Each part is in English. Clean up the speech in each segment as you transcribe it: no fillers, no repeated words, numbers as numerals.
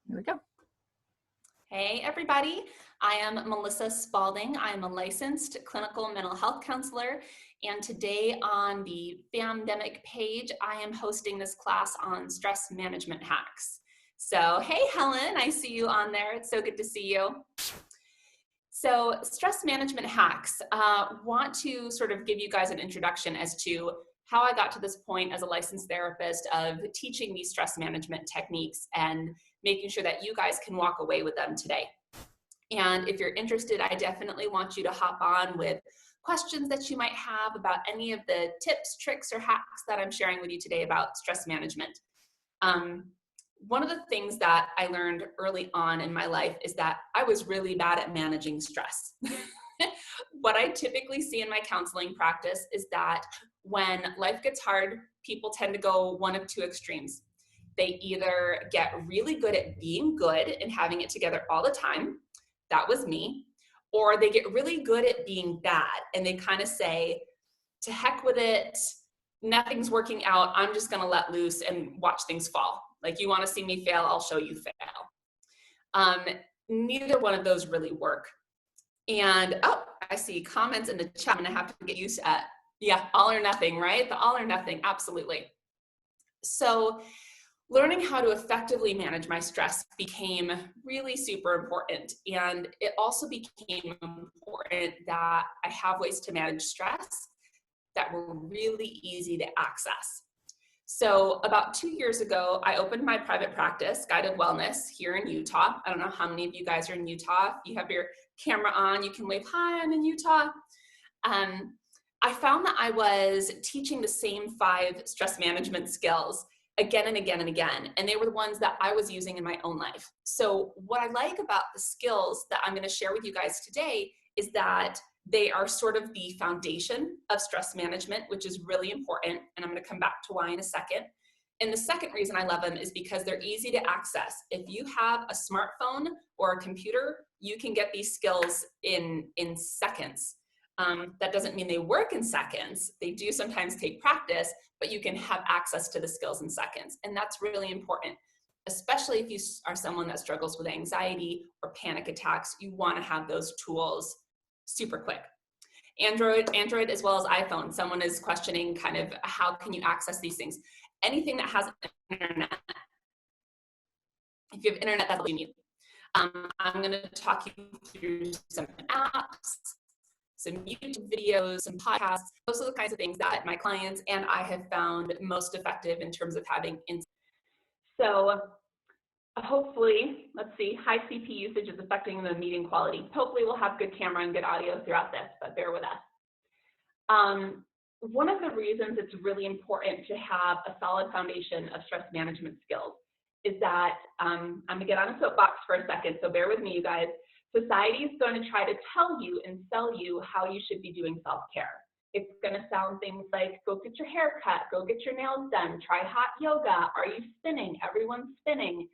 Here we go. Hey everybody, I am Melissa Spalding. I am a licensed clinical mental health counselor, and today on the Famdemic page, I am hosting this class on stress management hacks. So, hey Helen, I see you on there. It's so good to see you. So, stress management hacks, want to sort of give you guys an introduction as to how I got to this point as a licensed therapist of teaching these stress management techniques and making sure that you guys can walk away with them today. And if you're interested, I definitely want you to hop on with questions that you might have about any of the tips, tricks, or hacks that I'm sharing with you today about stress management. One of the things that I learned early on in my life is that I was really bad at managing stress. What I typically see in my counseling practice is that when life gets hard, people tend to go one of two extremes. They either get really good at being good and having it together all the time. That was me. Or they get really good at being bad and they kind of say, to heck with it, nothing's working out, I'm just going to let loose and watch things fall. Like, you want to see me fail, I'll show you fail. Neither one of those really work. And I see comments in the chat. I'm going to have to get used to yeah, all or nothing, right? The all or nothing, absolutely. So learning how to effectively manage my stress became really super important. And it also became important that I have ways to manage stress that were really easy to access. So about 2 years ago, I opened my private practice, Guided Wellness, here in Utah. I don't know how many of you guys are in Utah. If you have your camera on, you can wave, hi, I'm in Utah. I found that I was teaching the same 5 stress management skills again and again and again, and they were the ones that I was using in my own life. So what I like about the skills that I'm going to share with you guys today is that they are sort of the foundation of stress management, which is really important, and I'm going to come back to why in a second. And the second reason I love them is because they're easy to access. If you have a smartphone or a computer, you can get these skills in seconds. That doesn't mean they work in seconds. They do sometimes take practice, but you can have access to the skills in seconds. And that's really important, especially if you are someone that struggles with anxiety or panic attacks. You want to have those tools super quick. Android as well as iPhone. Someone is questioning kind of how can you access these things. Anything that has internet. If you have internet, that's all you need. I'm going to talk you through some apps, some YouTube videos, some podcasts. Those are the kinds of things that my clients and I have found most effective in terms of having insight. So hopefully, let's see, high CP usage is affecting the meeting quality. Hopefully we'll have good camera and good audio throughout this, but bear with us. One of the reasons it's really important to have a solid foundation of stress management skills is that, I'm gonna get on a soapbox for a second, so bear with me, you guys. Society is going to try to tell you and sell you how you should be doing self-care. It's going to sound things like, go get your hair cut, go get your nails done, try hot yoga, are you spinning? Everyone's spinning.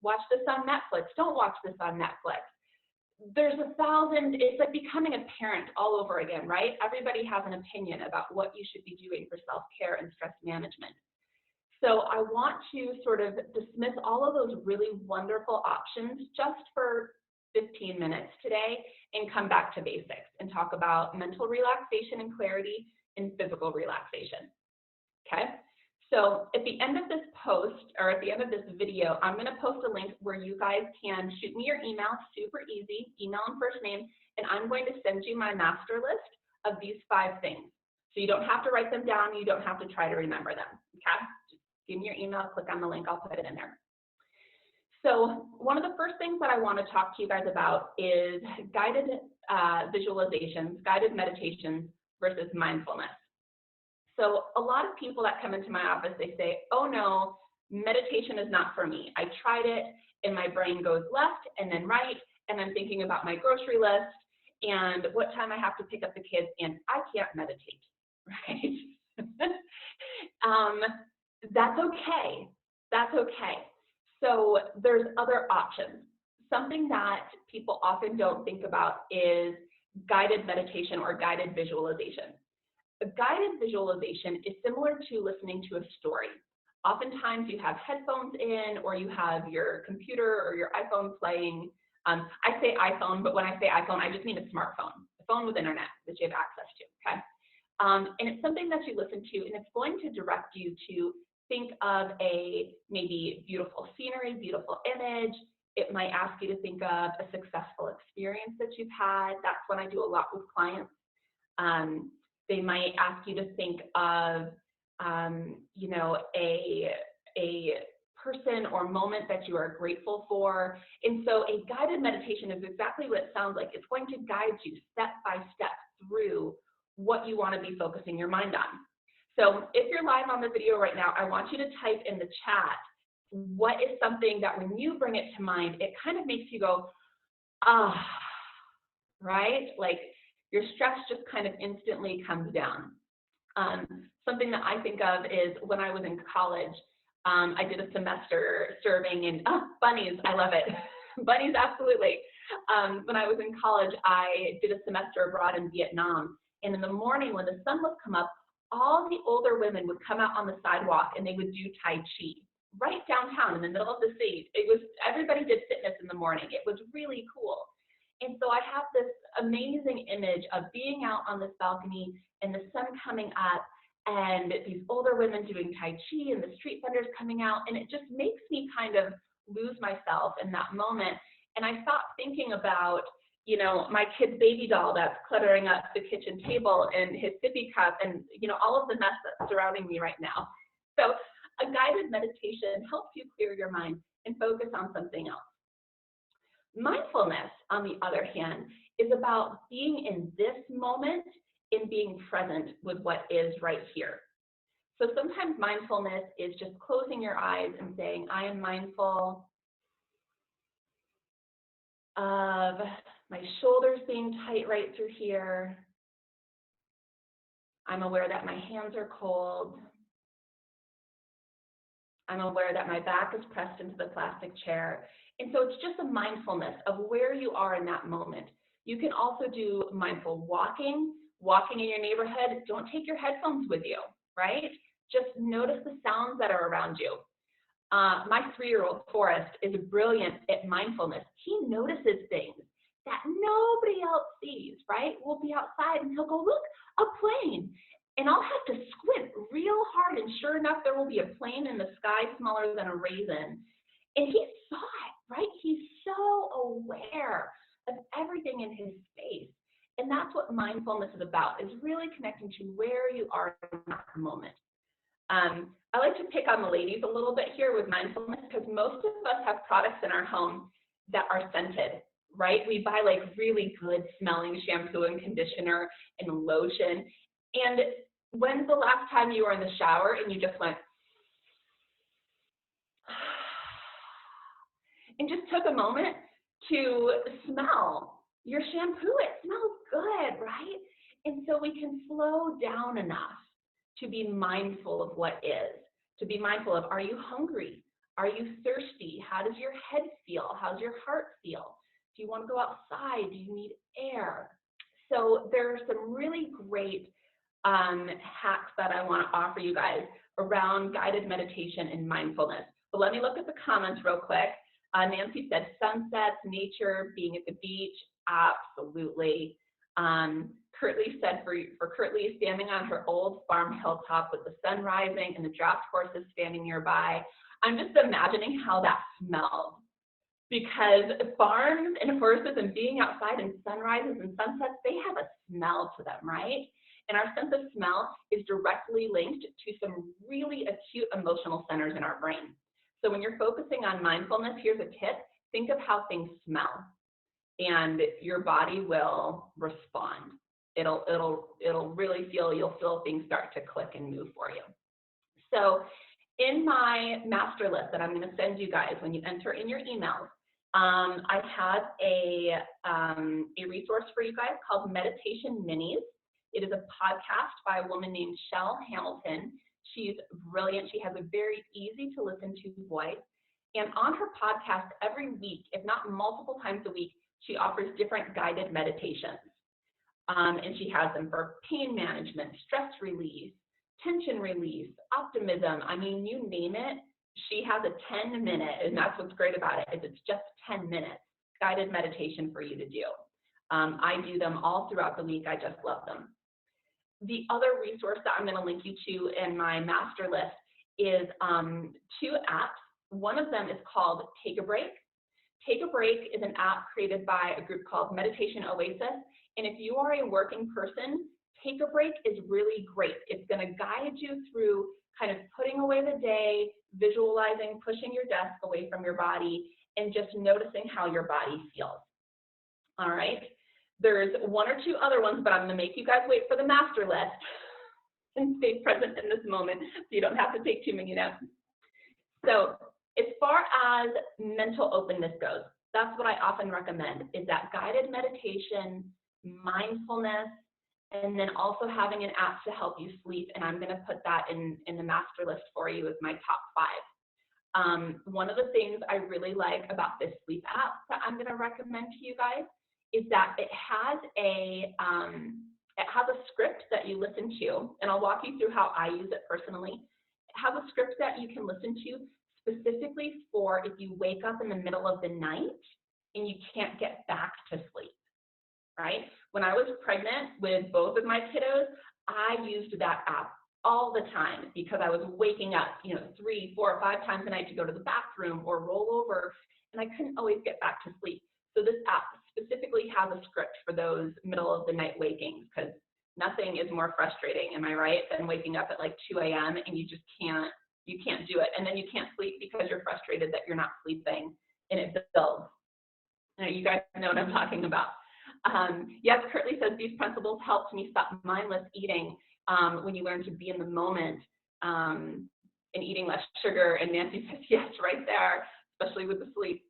Watch this on Netflix. Don't watch this on Netflix. There's 1,000, it's like becoming a parent all over again, right? Everybody has an opinion about what you should be doing for self-care and stress management. So I want to sort of dismiss all of those really wonderful options just for 15 minutes today and come back to basics and talk about mental relaxation and clarity and physical relaxation. Okay? So at the end of this post, or at the end of this video, I'm going to post a link where you guys can shoot me your email, super easy, email and first name, and I'm going to send you my master list of these 5 things. So you don't have to write them down, you don't have to try to remember them, okay? Just give me your email, click on the link, I'll put it in there. So one of the first things that I want to talk to you guys about is guided visualizations, guided meditations versus mindfulness. So a lot of people that come into my office, they say, oh no, meditation is not for me. I tried it and my brain goes left and then right, and I'm thinking about my grocery list and what time I have to pick up the kids, and I can't meditate, right? That's okay. That's okay. So there's other options. Something that people often don't think about is guided meditation or guided visualization. A guided visualization is similar to listening to a story. Oftentimes you have headphones in, or you have your computer or your iPhone playing. I say iPhone, but when I say iPhone, I just mean a smartphone, a phone with internet that you have access to, okay? And it's something that you listen to, and it's going to direct you to think of a maybe beautiful scenery, beautiful image. It might ask you to think of a successful experience that you've had. That's what I do a lot with clients. They might ask you to think of, you know, a person or moment that you are grateful for. And so a guided meditation is exactly what it sounds like. It's going to guide you step by step through what you want to be focusing your mind on. So if you're live on the video right now, I want you to type in the chat, what is something that when you bring it to mind, it kind of makes you go, ah, right? Like your stress just kind of instantly comes down. Something that I think of is when I was in college, I did a semester serving in bunnies. I love it. Bunnies, absolutely. When I was in college, I did a semester abroad in Vietnam. And in the morning when the sun would come up, all the older women would come out on the sidewalk and they would do Tai Chi right downtown in the middle of the city. It was, everybody did fitness in the morning. It was really cool. And so I have this amazing image of being out on this balcony and the sun coming up and these older women doing Tai Chi and the street vendors coming out. And it just makes me kind of lose myself in that moment. And I stopped thinking about, you know, my kid's baby doll that's cluttering up the kitchen table and his sippy cup and, you know, all of the mess that's surrounding me right now. So a guided meditation helps you clear your mind and focus on something else. Mindfulness, on the other hand, is about being in this moment and being present with what is right here. So sometimes mindfulness is just closing your eyes and saying, I am mindful of my shoulders being tight right through here. I'm aware that my hands are cold. I'm aware that my back is pressed into the plastic chair. And so it's just a mindfulness of where you are in that moment. You can also do mindful walking in your neighborhood. Don't take your headphones with you, right? Just notice the sounds that are around you. My 3-year-old Forrest is brilliant at mindfulness. He notices things that nobody else sees, right? We'll be outside and he'll go, look, a plane. And I'll have to squint real hard, and sure enough, there will be a plane in the sky smaller than a raisin. And he saw it, right? He's so aware of everything in his space. And that's what mindfulness is about, is really connecting to where you are in that moment. I like to pick on the ladies a little bit here with mindfulness, because most of us have products in our home that are scented, right? We buy like really good smelling shampoo and conditioner and lotion. And when's the last time you were in the shower and you just went and just took a moment to smell your shampoo? It smells good, right? And so we can slow down enough to be mindful of what is, to be mindful of, are you hungry? Are you thirsty? How does your head feel? How's your heart feel? Do you want to go outside? Do you need air? So there are some really great hacks that I want to offer you guys around guided meditation and mindfulness. But let me look at the comments real quick. Nancy said sunsets, nature, being at the beach, absolutely. Kirtley said for Kirtley, standing on her old farm hilltop with the sun rising and the draft horses standing nearby. I'm just imagining how that smells, because farms and horses and being outside and sunrises and sunsets, they have a smell to them, right? And our sense of smell is directly linked to some really acute emotional centers in our brain. So when you're focusing on mindfulness, here's a tip. Think of how things smell, and your body will respond. It'll really feel, you'll feel things start to click and move for you. So in my master list that I'm going to send you guys when you enter in your emails, I have a resource for you guys called Meditation Minis. It is a podcast by a woman named Shell Hamilton. She's brilliant. She has a very easy to listen to voice. And on her podcast every week, if not multiple times a week, she offers different guided meditations. And she has them for pain management, stress release, tension release, optimism. I mean, you name it, she has a 10-minute, and that's what's great about it, is it's just 10 minutes guided meditation for you to do. I do them all throughout the week. I just love them. The other resource that I'm going to link you to in my master list is 2 apps. One of them is called Take a Break. Take a Break is an app created by a group called Meditation Oasis. And if you are a working person, Take a Break is really great. It's going to guide you through kind of putting away the day, visualizing, pushing your desk away from your body, and just noticing how your body feels. All right. There's 1 or 2 other ones, but I'm going to make you guys wait for the master list and stay present in this moment so you don't have to take too many notes. So as far as mental openness goes, that's what I often recommend, is that guided meditation, mindfulness, and then also having an app to help you sleep. And I'm going to put that in the master list for you as my top 5. One of the things I really like about this sleep app that I'm going to recommend to you guys is that it has a script that you listen to, and I'll walk you through how I use it personally. It has a script that you can listen to specifically for if you wake up in the middle of the night and you can't get back to sleep, right? When I was pregnant with both of my kiddos, I used that app all the time because I was waking up, 3, 4, 5 times a night to go to the bathroom or roll over, and I couldn't always get back to sleep. So this app specifically has a script for those middle of the night wakings, because nothing is more frustrating, am I right, than waking up at like 2 a.m. and you can't do it. And then you can't sleep because you're frustrated that you're not sleeping, and it builds. You guys know what I'm talking about. Yes, Kirtley says these principles helped me stop mindless eating when you learn to be in the moment and eating less sugar. And Nancy says yes, right there, especially with the sleep.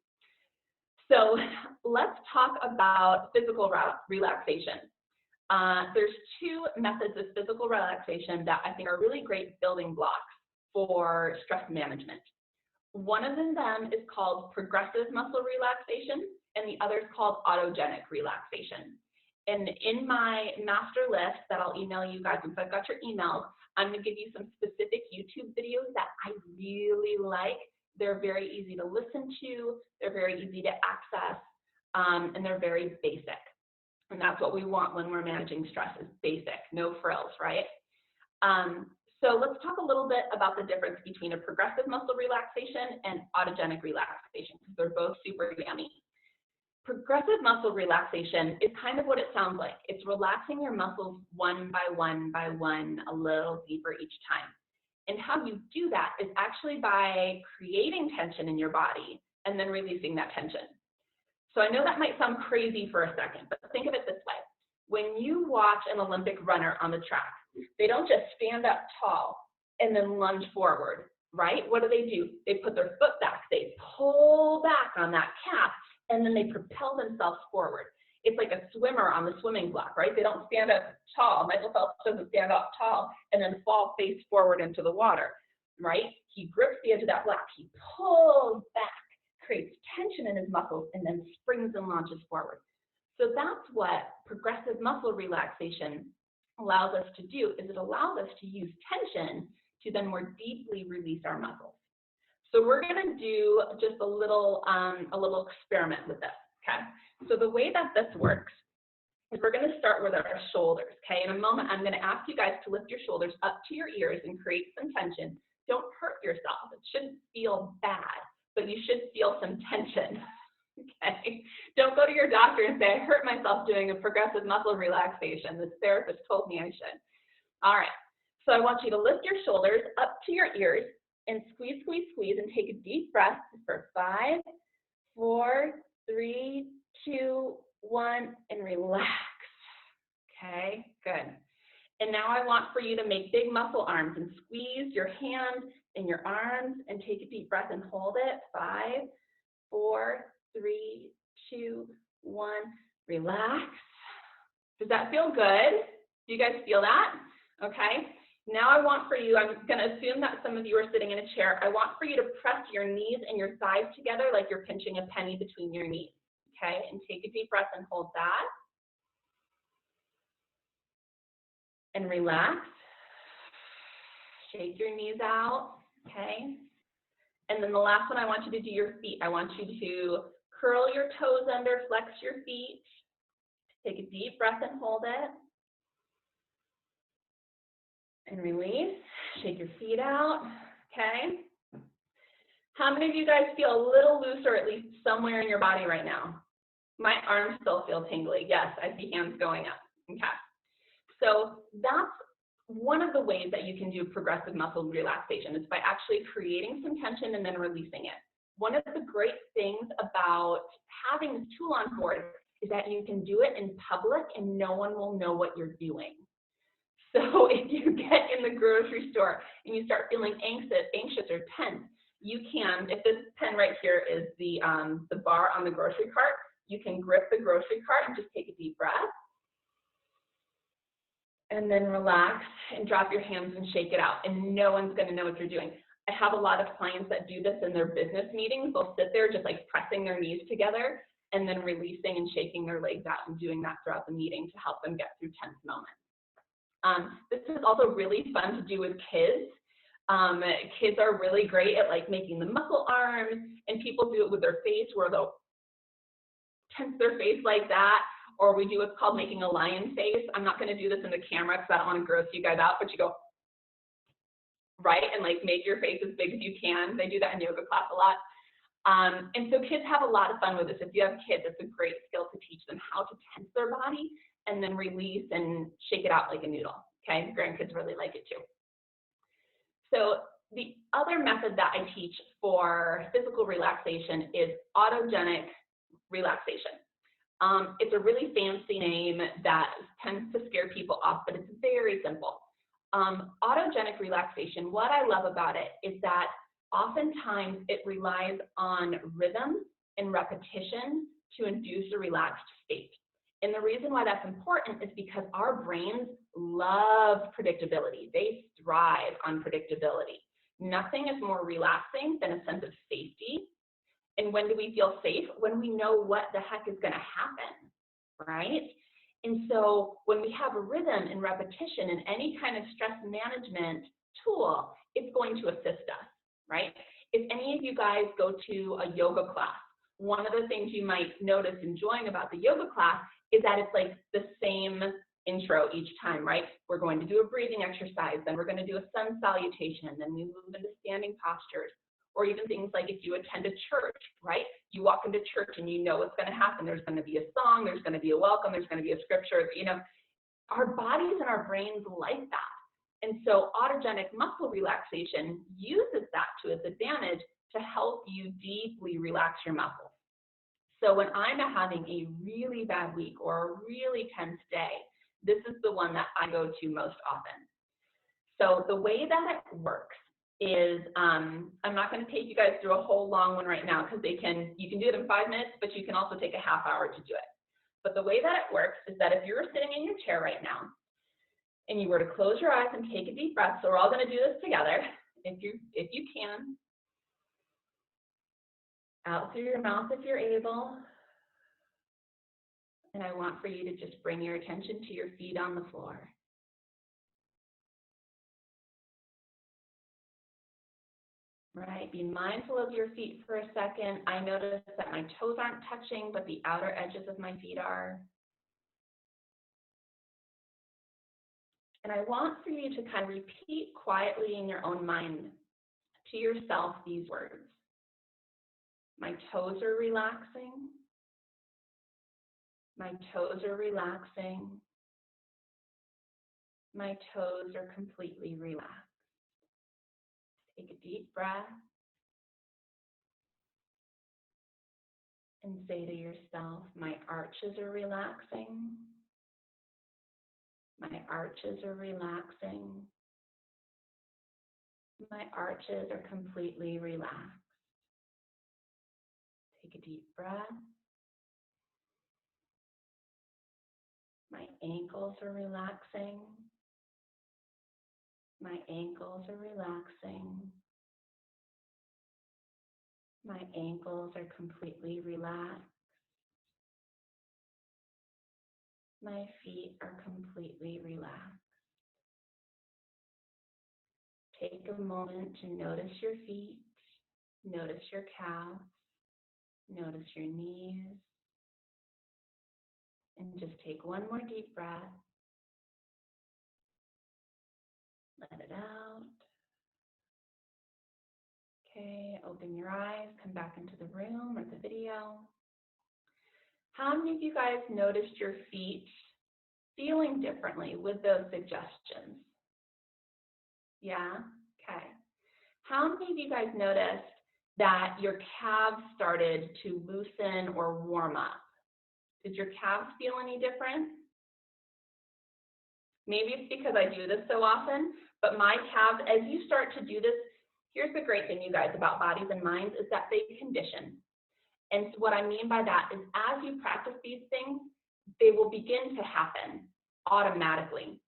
So let's talk about physical relaxation. There's 2 methods of physical relaxation that I think are really great building blocks for stress management. One of them is called progressive muscle relaxation, and the other is called autogenic relaxation. And in my master list that I'll email you guys once I've got your emails, I'm going to give you some specific YouTube videos that I really like. They're very easy to listen to, they're very easy to access, and they're very basic. And that's what we want when we're managing stress, is basic, no frills, right? So let's talk a little bit about the difference between a progressive muscle relaxation and autogenic relaxation, because they're both super yummy. Progressive muscle relaxation is kind of what it sounds like. It's relaxing your muscles one by one by one, a little deeper each time. And how you do that is actually by creating tension in your body and then releasing that tension. So I know that might sound crazy for a second, but think of it this way. When you watch an Olympic runner on the track, they don't just stand up tall and then lunge forward, right? What do? They put their foot back, they pull back on that calf, and then they propel themselves forward. It's like a swimmer on the swimming block, right? They don't stand up tall. Michael Phelps doesn't stand up tall and then fall face forward into the water, right? He grips the edge of that block, he pulls back, creates tension in his muscles, and then springs and launches forward. So that's what progressive muscle relaxation allows us to do, is it allows us to use tension to then more deeply release our muscles. So we're going to do just a little experiment with this, okay? So the way that this works is we're going to start with our shoulders, okay? In a moment, I'm going to ask you guys to lift your shoulders up to your ears and create some tension. Don't hurt yourself. It shouldn't feel bad, but you should feel some tension, okay? Don't go to your doctor and say, I hurt myself doing a progressive muscle relaxation. This therapist told me I should. All right, so I want you to lift your shoulders up to your ears and squeeze, squeeze, squeeze, and take a deep breath for 5, 4, 3, 2, 1, and relax. Okay, good. And now I want for you to make big muscle arms and squeeze your hands and your arms and take a deep breath and hold it. 5, 4, 3, 2, 1, relax. Does that feel good? Do you guys feel that? Okay. Now I want for you, I'm going to assume that some of you are sitting in a chair. I want for you to press your knees and your thighs together like you're pinching a penny between your knees. Okay, and take a deep breath and hold that. And relax. Shake your knees out, okay? And then the last one, I want you to do your feet. I want you to curl your toes under, flex your feet. Take a deep breath and hold it. And release. Shake your feet out, okay? How many of you guys feel a little loose or at least somewhere in your body right now? My arms still feel tingly. Yes, I see hands going up. Okay. So that's one of the ways that you can do progressive muscle relaxation is by actually creating some tension and then releasing it. One of the great things about having this tool on board is that you can do it in public and no one will know what you're doing. So if you get in the grocery store and you start feeling anxious or tense, you can, if this pen right here is the bar on the grocery cart, you can grip the grocery cart and just take a deep breath. And then relax and drop your hands and shake it out. And no one's going to know what you're doing. I have a lot of clients that do this in their business meetings. They'll sit there just like pressing their knees together and then releasing and shaking their legs out and doing that throughout the meeting to help them get through tense moments. This is also really fun to do with kids. Kids are really great at like making the muscle arms, and people do it with their face where they'll tense their face like that, or we do what's called making a lion face. I'm not going to do this in the camera because I don't want to gross you guys out, but you go right and like make your face as big as you can. They do that in yoga class a lot. And so kids have a lot of fun with this. If you have kids, it's a great skill to teach them how to tense their body and then release and shake it out like a noodle. Okay, grandkids really like it too. So the other method that I teach for physical relaxation is autogenic relaxation. It's a really fancy name that tends to scare people off, but it's very simple. Autogenic relaxation, what I love about it is that oftentimes it relies on rhythm and repetition to induce a relaxed state. And the reason why that's important is because our brains love predictability. They thrive on predictability. Nothing is more relaxing than a sense of safety. And when do we feel safe? When we know what the heck is going to happen, right? And so when we have a rhythm and repetition in any kind of stress management tool, it's going to assist us, right? If any of you guys go to a yoga class, one of the things you might notice enjoying about the yoga class is that it's like the same intro each time, right? We're going to do a breathing exercise, then we're going to do a sun salutation, then we move into standing postures. Or even things like if you attend a church, right? You walk into church and you know what's going to happen. There's going to be a song, there's going to be a welcome, there's going to be a scripture. You know, our bodies and our brains like that. And so autogenic muscle relaxation uses that to its advantage to help you deeply relax your muscles. So when I'm having a really bad week or a really tense day, this is the one that I go to most often. So the way that it works is, I'm not going to take you guys through a whole long one right now because you can do it in 5 minutes, but you can also take a half hour to do it. But the way that it works is that if you're sitting in your chair right now and you were to close your eyes and take a deep breath, so we're all going to do this together, if you can, out through your mouth if you're able. And I want for you to just bring your attention to your feet on the floor. Right, be mindful of your feet for a second. I notice that my toes aren't touching, but the outer edges of my feet are. And I want for you to kind of repeat quietly in your own mind to yourself these words. My toes are relaxing. My toes are relaxing. My toes are completely relaxed. Take a deep breath and say to yourself, my arches are relaxing. My arches are relaxing. My arches are completely relaxed. Take a deep breath. My ankles are relaxing. My ankles are relaxing. My ankles are completely relaxed. My feet are completely relaxed. take a moment to notice your feet, notice your calves, notice your knees, and just take one more deep breath. Let it out. Okay, open your eyes, come back into the room or the video. How many of you guys noticed your feet feeling differently with those suggestions? Yeah? Okay. How many of you guys noticed that your calves started to loosen or warm up? Did your calves feel any different? Maybe it's because I do this so often, but my calves, as you start to do this, here's the great thing, you guys, about bodies and minds is that they condition. And what I mean by that is as you practice these things, they will begin to happen automatically.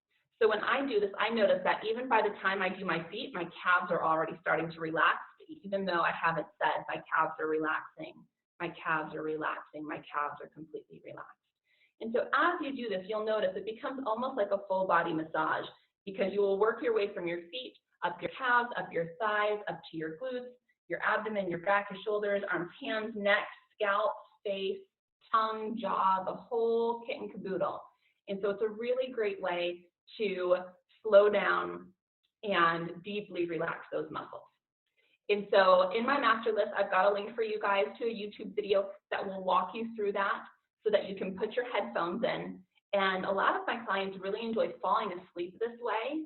So when I do this, I notice that even by the time I do my feet, my calves are already starting to relax, even though I haven't said my calves are relaxing, my calves are relaxing, my calves are completely relaxed. And so as you do this, you'll notice it becomes almost like a full body massage because you will work your way from your feet, up your calves, up your thighs, up to your glutes, your abdomen, your back, your shoulders, arms, hands, neck, scalp, face, tongue, jaw, the whole kit and caboodle. And so it's a really great way to slow down and deeply relax those muscles. And so in my master list, I've got a link for you guys to a YouTube video that will walk you through that so that you can put your headphones in. And a lot of my clients really enjoy falling asleep this way.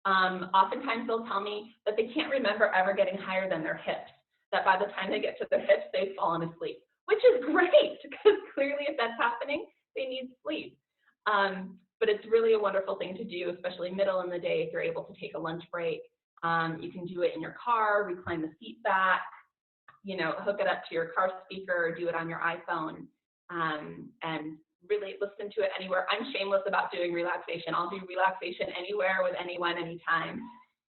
Oftentimes they'll tell me that they can't remember ever getting higher than their hips, that by the time they get to their hips, they've fallen asleep, which is great because clearly if that's happening, they need sleep. But it's really a wonderful thing to do, especially middle in the day if you're able to take a lunch break. You can do it in your car, recline the seat back, you know, hook it up to your car speaker or do it on your iPhone, and really listen to it anywhere. I'm shameless about doing relaxation. I'll do relaxation anywhere with anyone, anytime.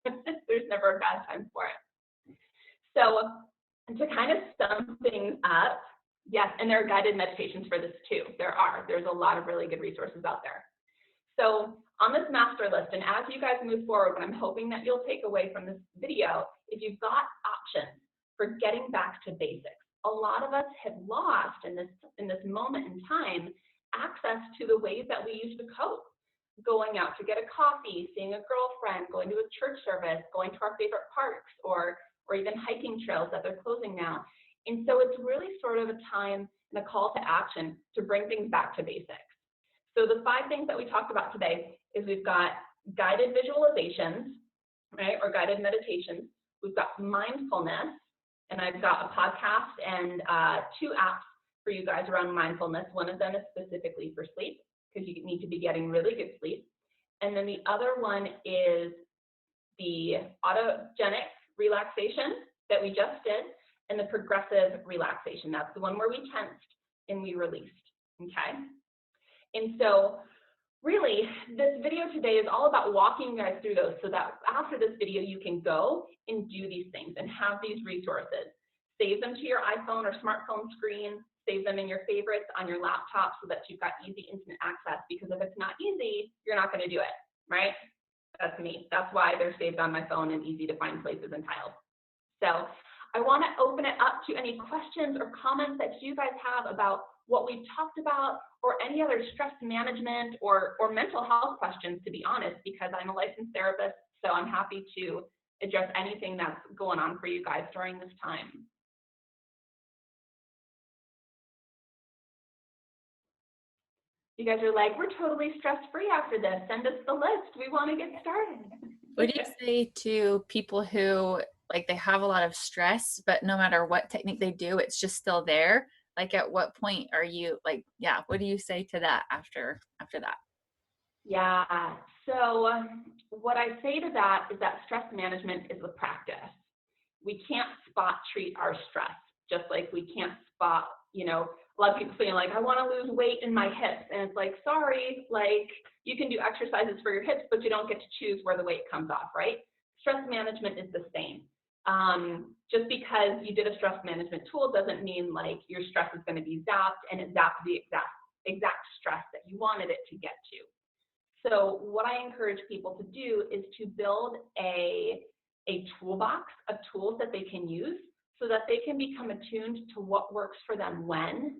There's never a bad time for it. So to kind of sum things up, yes, and there are guided meditations for this too. There's a lot of really good resources out there. So on this master list, and as you guys move forward, what I'm hoping that you'll take away from this video is you've got options for getting back to basics. A lot of us have lost in this moment in time access to the ways that we used to cope. Going out to get a coffee, seeing a girlfriend, going to a church service, going to our favorite parks, or even hiking trails that they're closing now. And so it's really sort of a time and a call to action to bring things back to basics. So the 5 things that we talked about today is we've got guided visualizations, right, or guided meditations. We've got mindfulness, and I've got a podcast and 2 apps for you guys around mindfulness. One of them is specifically for sleep because you need to be getting really good sleep. And then the other one is the autogenic relaxation that we just did and the progressive relaxation. That's the one where we tensed and we released, okay? And so really, this video today is all about walking you guys through those so that after this video, you can go and do these things and have these resources. Save them to your iPhone or smartphone screen, save them in your favorites on your laptop so that you've got easy instant access, because if it's not easy, you're not gonna do it, right? That's me. That's why they're saved on my phone and easy to find places and tiles. So I wanna open it up to any questions or comments that you guys have about what we've talked about, or any other stress management or mental health questions, to be honest, because I'm a licensed therapist, so I'm happy to address anything that's going on for you guys during this time. You guys are like, we're totally stress-free after this. Send us the list. We want to get started. What do you say to people who, like, they have a lot of stress, but no matter what technique they do, it's just still there? Like, at what point are you like, yeah, what do you say to that after that? Yeah, so what I say to that is that stress management is a practice. We can't spot treat our stress, just like we can't spot, you know, a lot of people feeling like, I want to lose weight in my hips. And it's like, sorry, like you can do exercises for your hips, but you don't get to choose where the weight comes off, right? Stress management is the same. Just because you did a stress management tool doesn't mean like your stress is going to be zapped and it zapped the exact stress that you wanted it to get to. So what I encourage people to do is to build a a toolbox of tools that they can use so that they can become attuned to what works for them when,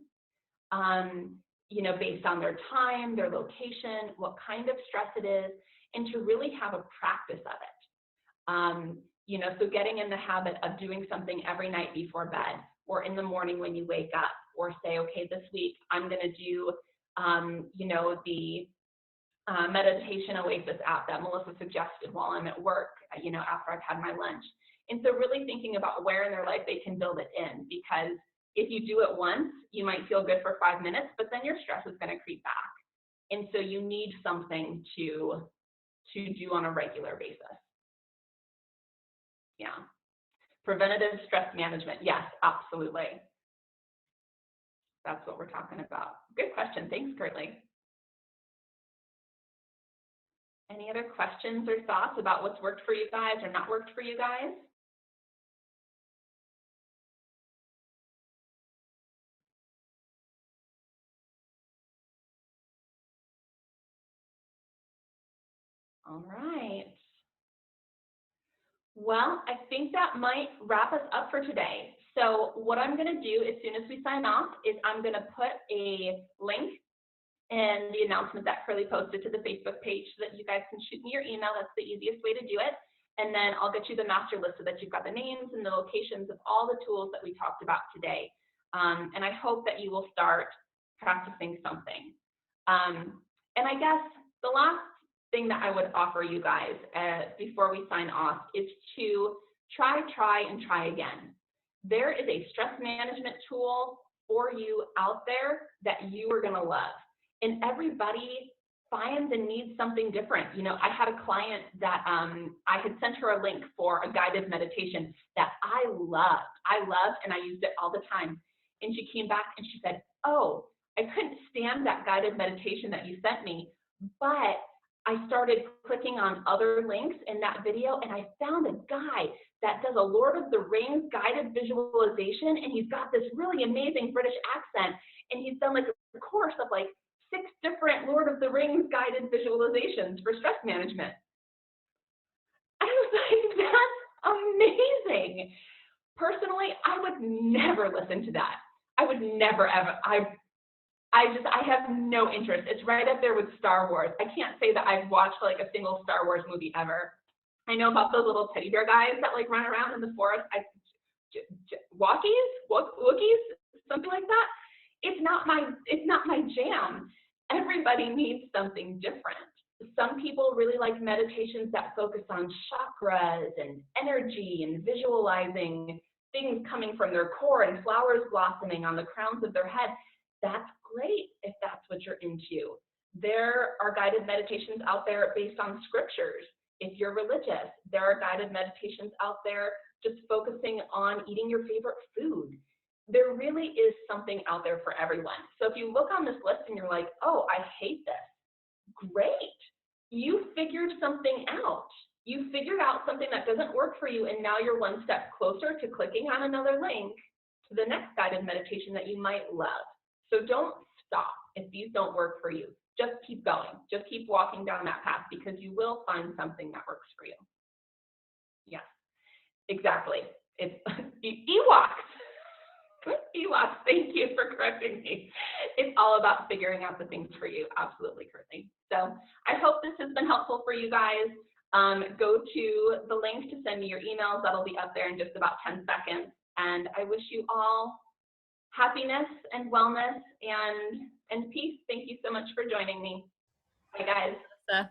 you know, based on their time, their location, what kind of stress it is, and to really have a practice of it. You know, so getting in the habit of doing something every night before bed or in the morning when you wake up, or say, okay, this week I'm going to do, you know, the meditation Oasis app that Melissa suggested while I'm at work, you know, after I've had my lunch. And so really thinking about where in their life they can build it in, because if you do it once, you might feel good for 5 minutes, but then your stress is going to creep back. And so you need something to do on a regular basis. Yeah. Preventative stress management. Yes, absolutely. That's what we're talking about. Good question. Thanks, Curtly. Any other questions or thoughts about what's worked for you guys or not worked for you guys? All right. Well, I think that might wrap us up for today. So what I'm going to do as soon as we sign off is I'm going to put a link in the announcement that Curly posted to the Facebook page so that you guys can shoot me your email. That's the easiest way to do it. And then I'll get you the master list so that you've got the names and the locations of all the tools that we talked about today. And I hope that you will start practicing something. And I guess the last thing that I would offer you guys before we sign off is to try again. There is a stress management tool for you out there that you are going to love. And everybody finds and needs something different. You know, I had a client that I had sent her a link for a guided meditation that I loved, and I used it all the time. And she came back and she said, oh, I couldn't stand that guided meditation that you sent me, but I started clicking on other links in that video and I found a guy that does a Lord of the Rings guided visualization, and he's got this really amazing British accent, and he's done like a course of like 6 different Lord of the Rings guided visualizations for stress management. I was like, that's amazing. Personally, I would never listen to that. I would never ever. I have no interest. It's right up there with Star Wars. I can't say that I've watched like a single Star Wars movie ever. I know about those little teddy bear guys that like run around in the forest. Wookiees, something like that. It's not my jam. Everybody needs something different. Some people really like meditations that focus on chakras and energy and visualizing things coming from their core and flowers blossoming on the crowns of their head. That's great if that's what you're into. There are guided meditations out there based on scriptures. If you're religious, there are guided meditations out there just focusing on eating your favorite food. There really is something out there for everyone. So if you look on this list and you're like, oh, I hate this, great. You figured something out. You figured out something that doesn't work for you, and now you're one step closer to clicking on another link to the next guided meditation that you might love. So don't stop if these don't work for you. Just keep going. Just keep walking down that path, because you will find something that works for you. Yes, exactly. It's Ewoks. Ewoks, thank you for correcting me. It's all about figuring out the things for you. Absolutely, Curtly. So I hope this has been helpful for you guys. Go to the link to send me your emails. That'll be up there in just about 10 seconds. And I wish you all happiness and wellness and peace. Thank you so much for joining me. Bye, guys.